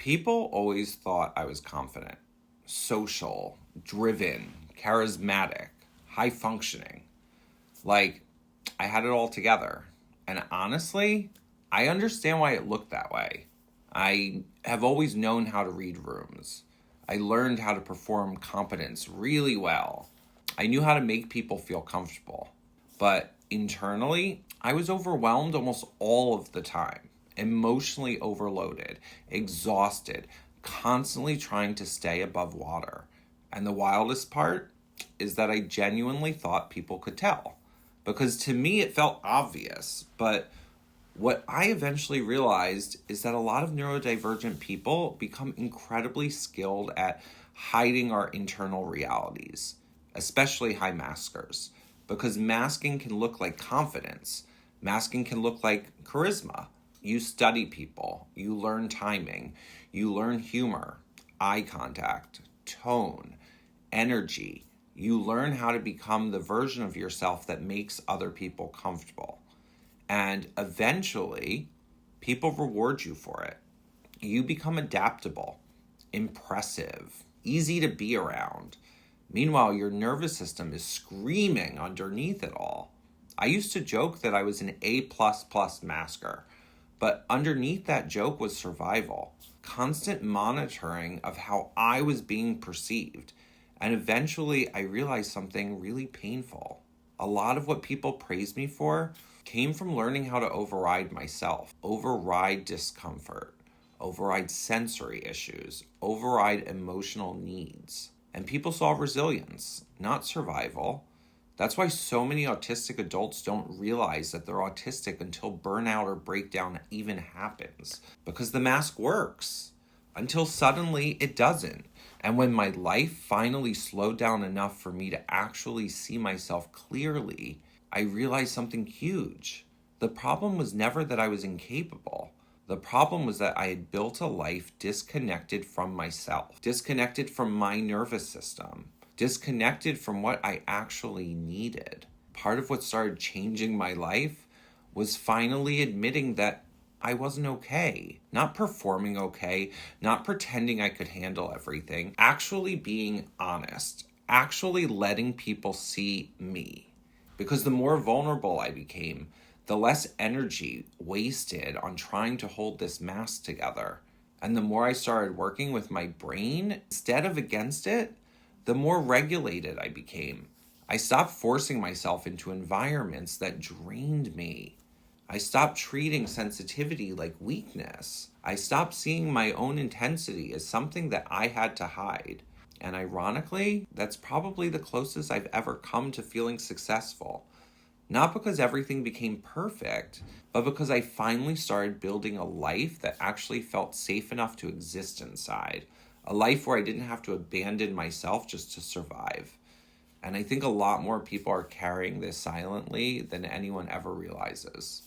People always thought I was confident, social, driven, charismatic, high functioning. Like, I had it all together. And honestly, I understand why it looked that way. I have always known how to read rooms. I learned how to perform competence really well. I knew how to make people feel comfortable. But internally, I was overwhelmed almost all of the time, emotionally overloaded, exhausted, constantly trying to stay above water. And the wildest part is that I genuinely thought people could tell. Because to me, it felt obvious. But what I eventually realized is that a lot of neurodivergent people become incredibly skilled at hiding our internal realities, especially high maskers, because masking can look like confidence. Masking can look like charisma. You study people, you learn timing, you learn humor, eye contact, tone, energy. You learn how to become the version of yourself that makes other people comfortable. And eventually, people reward you for it. You become adaptable, impressive, easy to be around. Meanwhile, your nervous system is screaming underneath it all. I used to joke that I was an A++ masker, but underneath that joke was survival, constant monitoring of how I was being perceived. And eventually, I realized something really painful. A lot of what people praised me for came from learning how to override myself, override discomfort, override sensory issues, override emotional needs. And people saw resilience, not survival. That's why so many autistic adults don't realize that they're autistic until burnout or breakdown even happens. Because the mask works, until suddenly it doesn't. And when my life finally slowed down enough for me to actually see myself clearly, I realized something huge. The problem was never that I was incapable. The problem was that I had built a life disconnected from myself, disconnected from my nervous system, disconnected from what I actually needed. Part of what started changing my life was finally admitting that I wasn't okay. Not performing okay, not pretending I could handle everything, actually being honest, actually letting people see me. Because the more vulnerable I became, the less energy wasted on trying to hold this mask together. And the more I started working with my brain instead of against it, the more regulated I became. I stopped forcing myself into environments that drained me. I stopped treating sensitivity like weakness. I stopped seeing my own intensity as something that I had to hide. And ironically, that's probably the closest I've ever come to feeling successful. Not because everything became perfect, but because I finally started building a life that actually felt safe enough to exist inside. A life where I didn't have to abandon myself just to survive. And I think a lot more people are carrying this silently than anyone ever realizes.